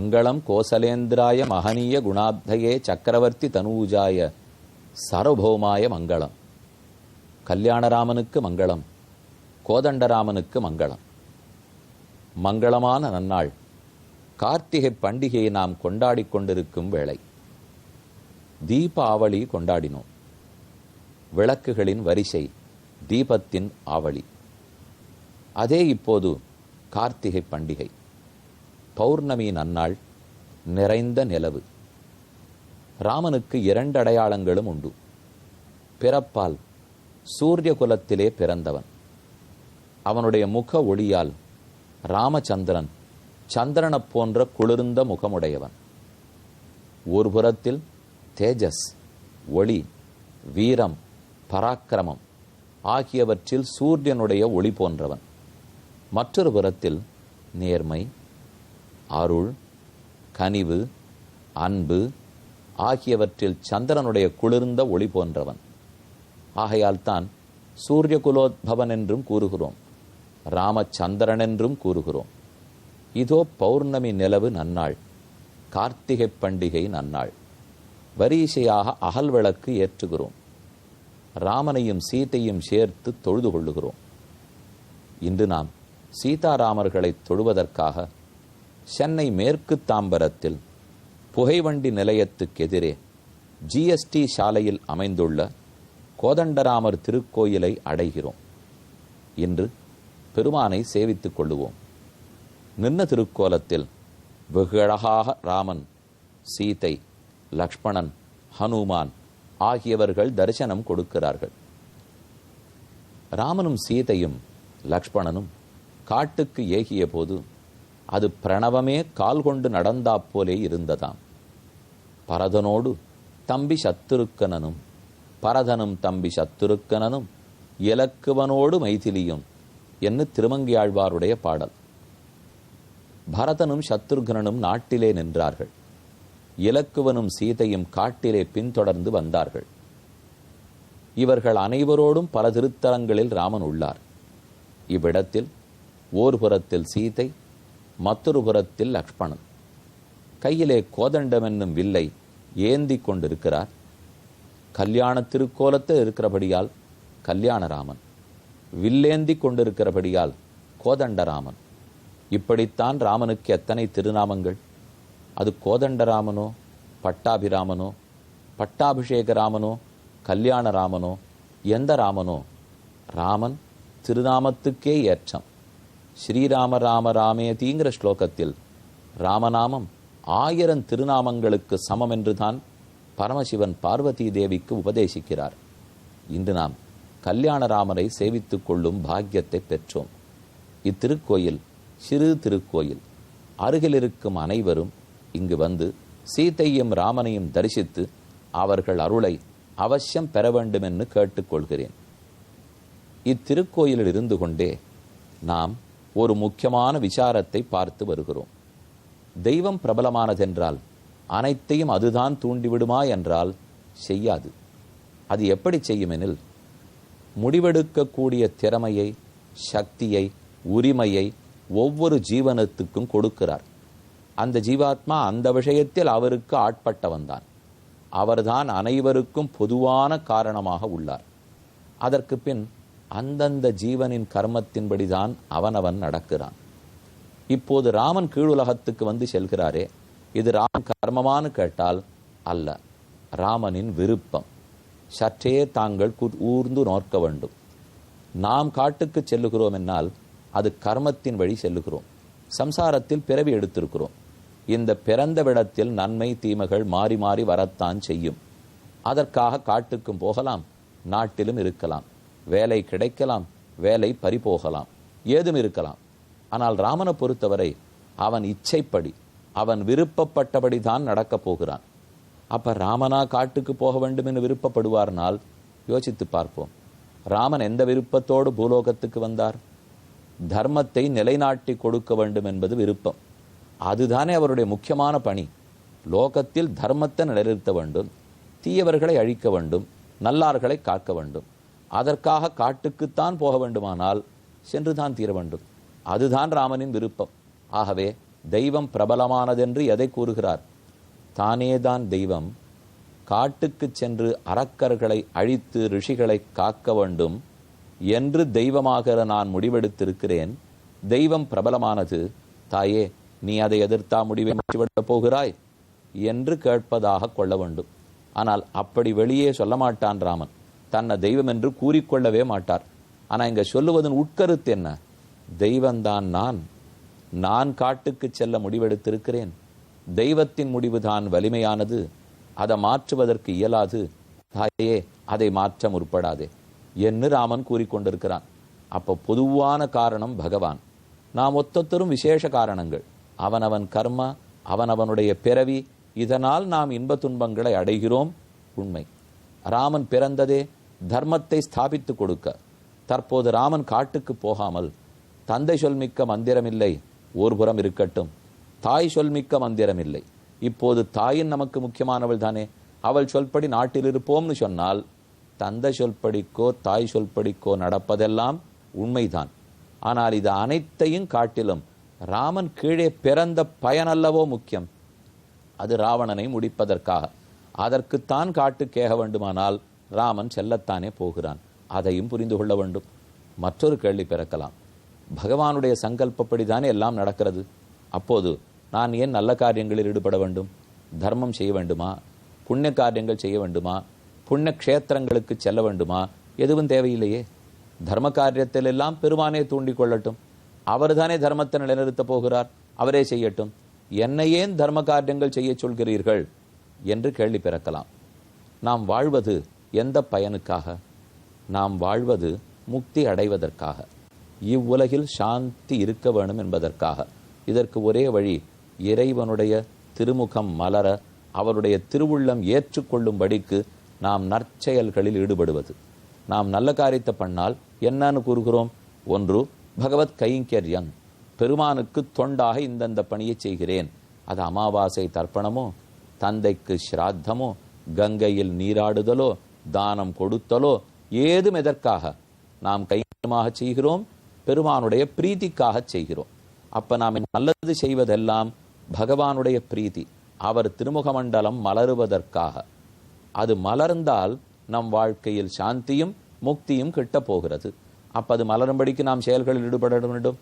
மங்களம் கோசலேந்திராய மகனீய குணாப்தயே சக்கரவர்த்தி தனூஜாய சார்வபௌமாய மங்களம். கல்யாணராமனுக்கு மங்களம், கோதண்டராமனுக்கு மங்களம். மங்களமான நன்னாள் கார்த்திகை பண்டிகையை நாம் கொண்டாடி கொண்டிருக்கும் வேளை. தீபாவளி கொண்டாடினோம். விளக்குகளின் வரிசை, தீபத்தின் ஆவளி. அதே இப்போது கார்த்திகை பண்டிகை. பௌர்ணமி நன்னாள், நிறைந்த நிலவு. ராமனுக்கு 2 அடையாளங்களும் உண்டு. பிறப்பால் சூரிய குலத்திலே பிறந்தவன். அவனுடைய முக ஒளியால் ராமச்சந்திரன் சந்திரனைப் போன்ற குளிர்ந்த முகமுடையவன். ஒரு புறத்தில் தேஜஸ், ஒளி, வீரம், பராக்கிரமம் ஆகியவற்றில் சூரியனுடைய ஒளி போன்றவன். மற்றொரு புறத்தில் நேர்மை, அருள், கனிவு, அன்பு ஆகியவற்றில் சந்திரனுடைய குளிர்ந்த ஒளி போன்றவன். ஆகையால் தான் சூரிய குலோத்பவன் என்றும் கூறுகிறோம், ராமச்சந்திரன் என்றும் கூறுகிறோம். இதோ பௌர்ணமி நிலவு நன்னாள், கார்த்திகை பண்டிகை நன்னாள். வரிசையாக அகல் விளக்கு ஏற்றுகிறோம். ராமனையும் சீதையும் சேர்த்து தொழுது கொள்ளுகிறோம். இன்று நாம் சீதாராமர்களை தொழுவதற்காக சென்னை மேற்கு தாம்பரத்தில் புகைவண்டி நிலையத்துக்கு எதிரே ஜிஎஸ்டி சாலையில் அமைந்துள்ள கோதண்டராமர் திருக்கோயிலை அடைகிறோம். இன்று பெருமானை சேவித்துக் கொள்ளுவோம். நின்ன திருக்கோலத்தில் வெகு அழகாக ராமன், சீதை, லக்ஷ்மணன், ஹனுமான் ஆகியவர்கள் தரிசனம் கொடுக்கிறார்கள். ராமனும் சீதையும் லக்ஷ்மணனும் காட்டுக்கு ஏகிய போது அது பிரணவமே கால் கொண்டு நடந்தாப்போலே இருந்ததாம். பரதனோடு தம்பி சத்துருக்கனனும், பரதனும் தம்பி சத்துருக்கனனும், இலக்குவனோடு மைதிலியும் என்று திருமங்கியாழ்வாருடைய பாடல். பரதனும் சத்ருகனும் நாட்டிலே நின்றார்கள். இலக்குவனும் சீதையும் காட்டிலே பின்தொடர்ந்து வந்தார்கள். இவர்கள் அனைவரோடும் பல திருத்தலங்களில் ராமன் உள்ளார். இவ்விடத்தில் ஓர் புறத்தில் சீதை, மற்றொரு புறத்தில் லக்ஷ்மணன். கையிலே கோதண்டம் என்னும் வில்லை ஏந்தி கொண்டிருக்கிறார். கல்யாண திருக்கோலத்தில் இருக்கிறபடியால் கல்யாணராமன், வில்லேந்தி கொண்டிருக்கிறபடியால் கோதண்டராமன். இப்படித்தான் ராமனுக்கு எத்தனை திருநாமங்கள்! அது கோதண்டராமனோ, பட்டாபிராமனோ, பட்டாபிஷேக ராமனோ, கல்யாணராமனோ, எந்த ராமனோ, ராமன் திருநாமத்துக்கே ஏற்றம். ஸ்ரீராம ராம ராமேதிங்கிற ஸ்லோகத்தில் ராமநாமம் 1000 திருநாமங்களுக்கு சமம் என்றுதான் பரமசிவன் பார்வதி தேவிக்கு உபதேசிக்கிறார். இன்று நாம் கல்யாணராமரை சேவித்துக் கொள்ளும் பாக்கியத்தை பெற்றோம். இத்திருக்கோயில் சிறு திருக்கோயில். அருகில் இருக்கும் அனைவரும் இங்கு வந்து சீதையும் ராமனையும் தரிசித்து அவர்கள் அருளை அவசியம் பெற வேண்டும் என்று கேட்டுக்கொள்கிறேன். இத்திருக்கோயிலில் இருந்து கொண்டே நாம் ஒரு முக்கியமான விசாரத்தை பார்த்து வருகிறோம். தெய்வம் பிரபலமானதென்றால் அனைத்தையும் அதுதான் தூண்டிவிடுமா என்றால் செய்யாது. அது எப்படி செய்யுமெனில், முடிவெடுக்கக்கூடிய திறமையை, சக்தியை, உரிமையை ஒவ்வொரு ஜீவனத்துக்கும் கொடுக்கிறார். அந்த ஜீவாத்மா அந்த விஷயத்தில் அவருக்கு ஆட்பட்டவன்தான். அவர்தான் அனைவருக்கும் பொதுவான காரணமாக உள்ளார். அதற்கு பின் அந்தந்த ஜீவனின் கர்மத்தின்படிதான் அவனவன் நடக்கிறான். இப்போது ராமன் கீழுலகத்துக்கு வந்து செல்கிறாரே, இது ராமன் கர்மமானு கேட்டால் அல்ல, ராமனின் விருப்பம். சற்றே தாங்கள் ஊர்ந்து நோக்க வேண்டும். நாம் காட்டுக்கு செல்லுகிறோம் என்னால் அது கர்மத்தின் வழி செல்லுகிறோம். சம்சாரத்தில் பிறவி எடுத்திருக்கிறோம். இந்த பிறந்த விடத்தில் நன்மை தீமைகள் மாறி மாறி வரத்தான் செய்யும். அதற்காக காட்டுக்கும் போகலாம், நாட்டிலும் இருக்கலாம். வேலை கிடைக்கலாம், வேலை பறிபோகலாம், ஏதும் இருக்கலாம். ஆனால் ராமனை பொறுத்தவரை அவன் இச்சைப்படி, அவன் விருப்பப்பட்டபடி தான் நடக்கப் போகிறான். அப்ப ராமனா காட்டுக்கு போக வேண்டும் என்று விருப்பப்படுவார்னால் யோசித்து பார்ப்போம். ராமன் எந்த விருப்பத்தோடு பூலோகத்துக்கு வந்தார்? தர்மத்தை நிலைநாட்டி கொடுக்க வேண்டும் என்பது விருப்பம். அதுதானே அவருடைய முக்கியமான பணி. லோகத்தில் தர்மத்தை நிலைநிறுத்த வேண்டும், தீயவர்களை அழிக்க வேண்டும், நல்லார்களை காக்க வேண்டும். அதற்காக காட்டுக்குத்தான் போக வேண்டுமானால் சென்றுதான் தீர வேண்டும். அதுதான் ராமனின் விருப்பம். ஆகவே தெய்வம் பிரபலமானதென்று எதை கூறுகிறார்? தானேதான் தெய்வம். காட்டுக்கு சென்று அரக்கர்களை அழித்து ரிஷிகளை காக்க வேண்டும் என்று தெய்வமாக நான் முடிவெடுத்திருக்கிறேன். தெய்வம் பிரபலமானது. தாயே, நீ அதை எதிர்த்தா முடிவை மாற்றிவிடப் போகிறாய் என்று கேட்பதாக கொள்ள வேண்டும். ஆனால் அப்படி வெளியே சொல்ல மாட்டான் ராமன். தன்னை தெய்வம் என்று கூறிக்கொள்ளவே மாட்டார். ஆனால் இங்க சொல்லுவதன் உட்கருத்து என்ன? தெய்வந்தான் நான் காட்டுக்கு செல்ல முடிவெடுத்திருக்கிறேன். தெய்வத்தின் முடிவுதான் வலிமையானது. அதை மாற்றுவதற்கு இயலாது. தாயே, அதை மாற்ற முற்படாதே என்று ராமன் கூறிக்கொண்டிருக்கிறான். அப்போ பொதுவான காரணம் பகவான். நாம் ஒத்தொத்தரும் விசேஷ காரணங்கள். அவனவன் கர்மா, அவனவனுடைய பிறவி, இதனால் நாம் இன்ப துன்பங்களை அடைகிறோம். உண்மை. ராமன் பிறந்ததே தர்மத்தை ஸ்தாபித்து கொடுக்க. தற்போது ராமன் காட்டுக்கு போகாமல் தந்தை சொல்மிக்க மந்திரமில்லை ஒரு புறம் இருக்கட்டும், தாய் சொல்மிக்க மந்திரமில்லை. இப்போது தாயின் நமக்கு முக்கியமானவள் தானே. அவள் சொல்படி நாட்டில் இருப்போம்னு சொன்னால் தந்தை சொல்படிக்கோ தாய் சொல்படிக்கோ நடப்பதெல்லாம் உண்மைதான். ஆனால் இது அனைத்தையும் காட்டிலும் ராமன் கீழே பிறந்த பயனல்லவோ முக்கியம். அது ராவணனை முடிப்பதற்காக. அதற்குத்தான் காட்டுக்கேக வேண்டுமானால் ராமன் செல்லத்தானே போகிறான். அதையும் புரிந்து கொள்ள வேண்டும். மற்றொரு கேள்வி பிறக்கலாம். பகவானுடைய சங்கல்பப்படிதானே எல்லாம் நடக்கிறது. அப்போது நான் ஏன் நல்ல காரியங்களில் ஈடுபட வேண்டும்? தர்மம் செய்ய வேண்டுமா? புண்ணிய காரியங்கள் செய்ய வேண்டுமா? புண்ணிய க்ஷேத்திரங்களுக்கு செல்ல வேண்டுமா? எதுவும் தேவையில்லையே. தர்ம காரியத்தில் எல்லாம் பெருமானே தூண்டிக் கொள்ளட்டும். அவர் தானே தர்மத்தை நிலைநிறுத்தப் போகிறார். அவரே செய்யட்டும். என்னை ஏன் தர்ம காரியங்கள் செய்ய சொல்கிறீர்கள் என்று கேள்வி பிறக்கலாம். நாம் வாழ்வது எந்த பயனுக்காக? நாம் வாழ்வது முக்தி அடைவதற்காக. இவ்வுலகில் சாந்தி இருக்க வேணும் என்பதற்காக. இதற்கு ஒரே வழி இறைவனுடைய திருமுகம் மலர அவருடைய திருவுள்ளம் ஏற்றுக்கொள்ளும்படிக்கு நாம் நற்செயல்களில் ஈடுபடுவது. நாம் நல்ல காரியத்தை பண்ணால் என்னன்னு கூறுகிறோம்? ஒன்று, பகவத் கைங்கரியம், பெருமானுக்கு தொண்டாக இந்தந்த பணியை செய்கிறேன். அது அமாவாசை தர்ப்பணமோ, தந்தைக்கு ஸ்ராத்தமோ, கங்கையில் நீராடுதலோ, தானம் கொடுத்தலோ, ஏதும் எதற்காக நாம் கைங்கரியமாக செய்கிறோம்? பெருமானுடைய பிரீதிக்காக செய்கிறோம். அப்ப நாம் நல்லது செய்வதெல்லாம் பகவானுடைய பிரீதி, அவர் திருமுக மண்டலம் மலருவதற்காக. அது மலர்ந்தால் நம் வாழ்க்கையில் சாந்தியும் முக்தியும் கிட்ட போகிறது. அப்ப அது மலரும்படிக்கு நாம் செயல்களில் ஈடுபட வேண்டும்.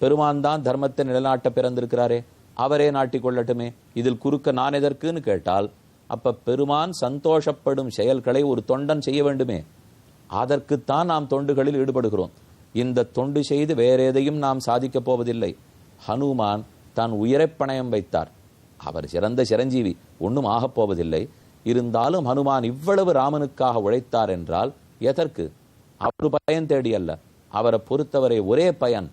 பெருமான் தான் தர்மத்தை நிலைநாட்ட பிறந்திருக்கிறாரே, அவரே நாட்டிக் கொள்ளட்டுமே. இதில் குறுக்க நான் எதற்குன்னு கேட்டால், அப்ப பெருமான் சந்தோஷப்படும் செயல்களை ஒரு தொண்டன் செய்ய வேண்டுமே. அதற்குத்தான் நாம் தொண்டுகளில் ஈடுபடுகிறோம். இந்த தொண்டு செய்து வேற எதையும் நாம் சாதிக்கப் போவதில்லை. ஹனுமான் தான் உயிரை பணயம் வைத்தார். அவர் சிறந்த சிரஞ்சீவி, ஒன்றும் ஆகப் போவதில்லை. இருந்தாலும் ஹனுமான் இவ்வளவு ராமனுக்காக உழைத்தார் என்றால் எதற்கு? அவர் பயன் தேடி அல்ல. அவரை பொறுத்தவரை ஒரே பயன்,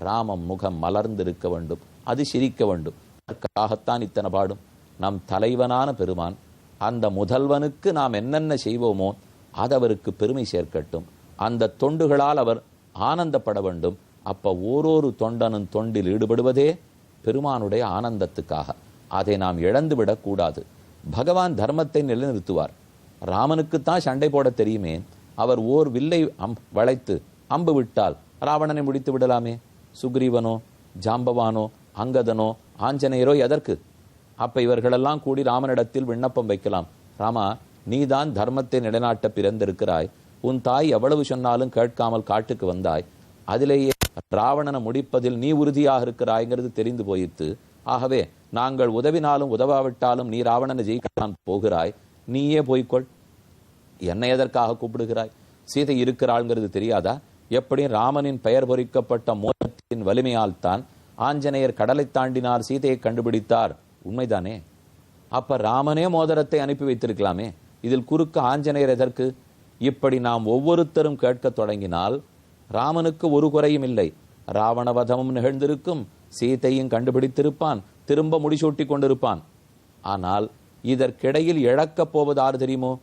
ராமம் முகம் மலர்ந்திருக்க வேண்டும், அது சிரிக்க வேண்டும். அதற்காகத்தான் இத்தனை பாடும். நம் தலைவனான பெருமான், அந்த முதல்வனுக்கு நாம் என்னென்ன செய்வோமோ அது அவருக்கு பெருமை சேர்க்கட்டும். அந்த தொண்டுகளால் அவர் ஆனந்தப்பட வேண்டும். அப்ப ஓரொரு தொண்டனும் தொண்டில் ஈடுபடுவதே பெருமானுடைய ஆனந்தத்துக்காக. அதை நாம் இழந்துவிடக் கூடாது. பகவான் தர்மத்தை நிலைநிறுத்துவார். ராமனுக்குத்தான் சண்டை போட தெரியுமே. அவர் ஓர் வில்லை வளைத்து அம்பு விட்டால் ராவணனை முடித்து விடலாமே. சுக்ரீவனோ, ஜாம்பவானோ, அங்கதனோ, ஆஞ்சநேயரோ எதற்கு? அப்ப இவர்களெல்லாம் கூடி ராமனிடத்தில் விண்ணப்பம் வைக்கலாம். ராமா, நீதான் தர்மத்தை நிலைநாட்ட பிறந்திருக்கிறாய். உன் தாய் எவ்வளவு சொன்னாலும் கேட்காமல் காட்டுக்கு வந்தாய். அதிலேயே ராவணனை முடிப்பதில் நீ உறுதியாக இருக்கிறாய்ங்கிறது தெரிந்து போயிற்று. ஆகவே நாங்கள் உதவினாலும் உதவாவிட்டாலும் நீ ராவணனை ஜெயிக்கான் போகிறாய். நீயே போய்கொள். என்னை எதற்காக கூப்பிடுகிறாய்? சீதை இருக்கிறாள்ங்கிறது தெரியாதா? எப்படி ராமனின் பெயர் பொறிக்கப்பட்ட மோதிரத்தின் வலிமையால் தான் ஆஞ்சநேயர் கடலை தாண்டினார், சீதையை கண்டுபிடித்தார். உண்மைதானே? அப்ப ராமனே மோதிரத்தை அனுப்பி வைத்திருக்கலாமே. இதில் குறுக்க ஆஞ்சநேயர் எதற்கு? இப்படி நாம் ஒவ்வொருத்தரும் கேட்க தொடங்கினால் ராமனுக்கு ஒரு குறையும் இல்லை. ராவணவதமும் நிகழ்ந்திருக்கும், சீதையும் கண்டுபிடித்திருப்பான், திரும்ப முடிசூட்டி கொண்டிருப்பான். ஆனால் இதற்கிடையில் இழக்கப் போவது ஆறு தெரியுமோ?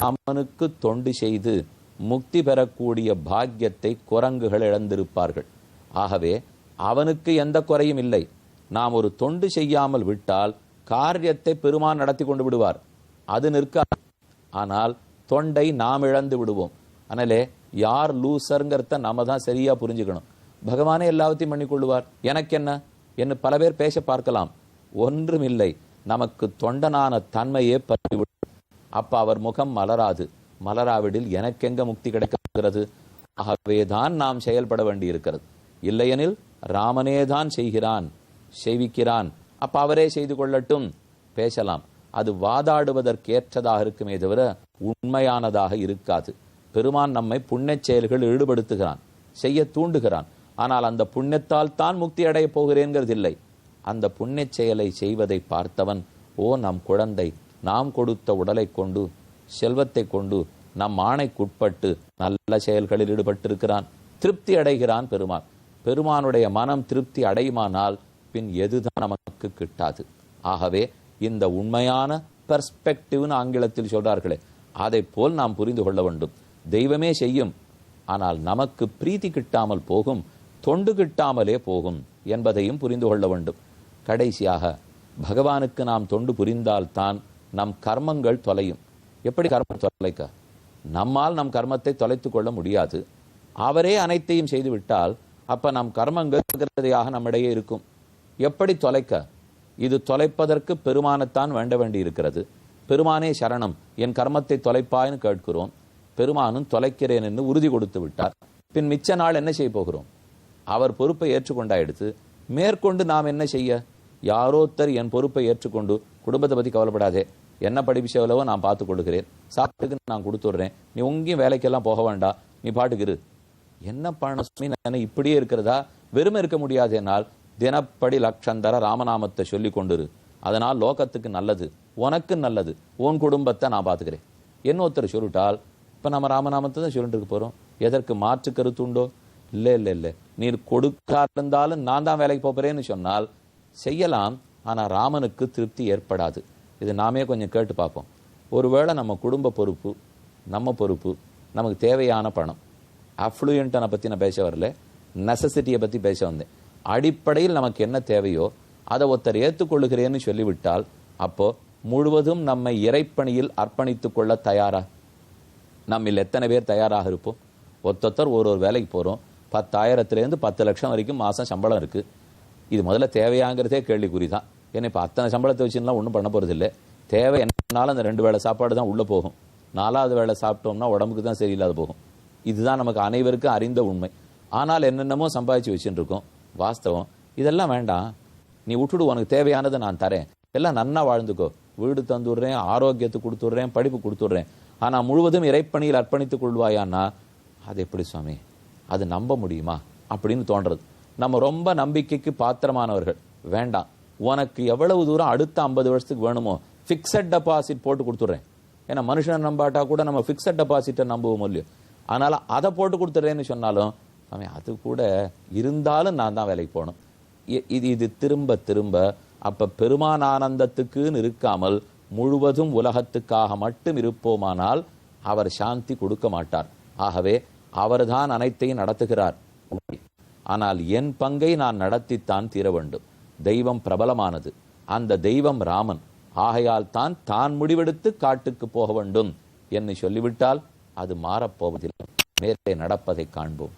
ராமனுக்கு தொண்டு செய்து முக்தி பெறக்கூடிய பாக்கியத்தை குரங்குகள் இழந்திருப்பார்கள். ஆகவே அவனுக்கு எந்த குறையும் இல்லை. நாம் ஒரு தொண்டு செய்யாமல் விட்டால் காரியத்தை பெருமான் நடத்தி கொண்டு விடுவார், அது நிற்காது. ஆனால் தொண்டை நாம் இழந்து விடுவோம். அதனாலே யார் லூசருங்கிறத நாம தான் சரியா புரிஞ்சுக்கணும். பகவானே எல்லாத்தையும் பண்ணி கொள்ளுவார், எனக்கு என்ன? என்று பல பேர் பேச பார்க்கலாம். ஒன்றுமில்லை, நமக்கு தொண்டனான தன்மையே பறிவிடும். அப்ப அவர் முகம் மலராது. மலராவிடில் எனக்கெங்க முக்தி கிடைக்கிறது? ஆகவேதான் நாம் செயல்பட வேண்டி இருக்கிறது. இல்லையெனில் ராமனேதான் செய்கிறான், செய்விக்கிறான், அப்ப அவரே செய்து கொள்ளட்டும், பேசலாம். அது வாதாடுவதற்கேற்றதாக இருக்குமே தவிர உண்மையானதாக இருக்காது. பெருமான் நம்மை புண்ணிய செயல்கள் ஈடுபடுத்துகிறான், செய்ய தூண்டுகிறான். ஆனால் அந்த புண்ணியத்தால் தான் முக்தி அடையப் போகிறேங்கிறது இல்லை. அந்த புண்ணிய செயலை செய்வதை பார்த்தவன், ஓ நம் குழந்தை நாம் கொடுத்த உடலை கொண்டு செல்வத்தை கொண்டு நம் ஆணைக்குட்பட்டு நல்ல செயல்களில் ஈடுபட்டிருக்கிறான், திருப்தி அடைகிறான் பெருமான். பெருமானுடைய மனம் திருப்தி அடையுமானால் பின் எதுதான் நமக்கு கிட்டாது. ஆகவே இந்த உண்மையான பெர்ஸ்பெக்டிவ்னு ஆங்கிலத்தில் சொல்றார்களே, அதை போல் நாம் புரிந்து கொள்ள வேண்டும். தெய்வமே செய்யும், ஆனால் நமக்கு பிரீத்தி கிட்டாமல் போகும், தொண்டு கிட்டாமலே போகும் என்பதையும் புரிந்து கொள்ள வேண்டும். கடைசியாக பகவானுக்கு நாம் தொண்டு புரிந்தால்தான் நம் கர்மங்கள் தொலையும். எப்படி கர்மம் தொலைக்க? நம்மால் நம் கர்மத்தை தொலைத்துக் கொள்ள முடியாது. அவரே அனைத்தையும் செய்துவிட்டால் அப்ப நம் கர்மங்கள் ஜாக்கிரதையாக நம்மிடையே இருக்கும். எப்படி தொலைக்க? இது தொலைப்பதற்கு பெருமானத்தான் வேண்ட வேண்டி இருக்கிறது. பெருமானே சரணம், என் கர்மத்தை தொலைப்பாய்னு கேட்கிறோம். பெருமானும் தொலைக்கிறேன் என்று உறுதி கொடுத்து விட்டார். பின் மிச்ச நாள் என்ன செய்ய போகிறோம்? அவர் பொறுப்பை ஏற்றுக்கொண்டாயிடுத்து. மேற்கொண்டு நாம் என்ன செய்ய? யாரோத்தர் என் பொறுப்பை ஏற்றுக்கொண்டு, குடும்பத்தை பத்தி கவலைப்படாதே, என்ன படிப்பு செலவோ நான் பார்த்துக் கொள்கிறேன், சாப்பிட்டுக்கு நான் கொடுத்துடுறேன், நீ உங்கேயும் வேலைக்கெல்லாம் போக வேண்டாம், நீ பாட்டுக்கு என்ன பண்ண இப்படியே இருக்கிறதா? வெறுமை இருக்க முடியாது. என்னால் தினப்படி லட்சந்தர ராமநாமத்தை சொல்லி கொண்டிரு. அதனால் லோகத்துக்கு நல்லது, உனக்கு நல்லது, உன் குடும்பத்தை நான் பார்த்துக்கிறேன். இன்னொருத்தர் சொல்லிட்டால் இப்ப நம்ம ராமநாமத்தை தான் சொல்லிட்டு இருக்க போறோம். எதற்கு மாற்று கருத்து உண்டோ? இல்லை இல்லை இல்லை, நீர் கொடுக்கா இருந்தாலும் நான் தான் வேலைக்கு போறேன்னு சொன்னால் செய்யலாம். ஆனா ராமனுக்கு திருப்தி ஏற்படாது. இது நாமே கொஞ்சம் கேட்டு பார்ப்போம். ஒருவேளை நம்ம குடும்ப பொறுப்பு, நம்ம பொறுப்பு, நமக்கு தேவையான பணம், அஃப்ளூயன்ட்டை பற்றி நான் பேச வரல, நெசசிட்டியை பற்றி பேச வந்தேன். அடிப்படையில் நமக்கு என்ன தேவையோ அதை ஒருத்தர் ஏற்றுக்கொள்ளுகிறேன்னு சொல்லிவிட்டால் அப்போ முழுவதும் நம்மை இறைப்பணியில் அர்ப்பணித்துக் கொள்ள தயாரா? நம்மில் எத்தனை பேர் தயாராக இருப்போம்? ஒருத்தர் ஒரு வேலைக்கு போகிறோம், 10,000 10 லட்சம் வரைக்கும் மாதம் சம்பளம் இருக்குது. இது முதல்ல தேவையாங்கிறதே கேள்விக்குறி தான். ஏன்னா இப்போ அத்தனை சம்பளத்தை வச்சுலாம் ஒன்றும் பண்ண போகிறது இல்லை. தேவை என்னாலும் அந்த 2 வேளை சாப்பாடு தான் உள்ளே போகும். 4வது வேளை சாப்பிட்டோம்னா உடம்புக்கு தான் சரியில்லாத போகும். இதுதான் நமக்கு அனைவருக்கும் அறிந்த உண்மை. ஆனால் என்னென்னமோ சம்பாதிச்சு வச்சுட்டு இருக்கோம். வாஸ்தவம் இதெல்லாம் வேண்டாம், நீ விட்டுடு, உனக்கு தேவையானதை நான் தரேன், எல்லாம் நன்னா வாழ்ந்துக்கோ, வீடு தந்துடுறேன், ஆரோக்கியத்துக்கு கொடுத்துட்றேன், படிப்பு கொடுத்துட்றேன், ஆனால் முழுவதும் இறைப்பணியில் அர்ப்பணித்துக் கொள்வாயான்னா அது எப்படி சுவாமி? அது நம்ப முடியுமா அப்படின்னு தோன்றது. நம்ம ரொம்ப நம்பிக்கைக்கு பாத்திரமானவர்கள். வேண்டாம், உனக்கு எவ்வளவு தூரம் அடுத்த 50 வருஷத்துக்கு வேணுமோ ஃபிக்ஸட் டெபாசிட் போட்டு கொடுத்துட்றேன். ஏன்னா மனுஷனை நம்பாட்டா கூட நம்ம ஃபிக்ஸட் டெபாசிட்டை நம்புவோம் இல்லையோ, அதனால அதை போட்டு கொடுத்துட்றேன்னு சொன்னாலும் அது கூட இருந்தாலும் நான் தான் வேலைக்கு போகணும். இது திரும்ப திரும்ப அப்ப பெருமான் ஆனந்தத்துக்குன்னு இருக்காமல் முழுவதும் உலகத்துக்காக மட்டும் இருப்போமானால் அவர் சாந்தி கொடுக்க மாட்டார். ஆகவே அவர்தான் அனைத்தையும் நடத்துகிறார். ஆனால் என் பங்கை நான் நடத்தித்தான் தீர வேண்டும். தெய்வம் பிரபலமானது, அந்த தெய்வம் ராமன். ஆகையால் தான் முடிவெடுத்து காட்டுக்கு போக வேண்டும் என்று சொல்லிவிட்டால் அது மாறப்போவதில்லை. மேலே நடப்பதை காண்போம்.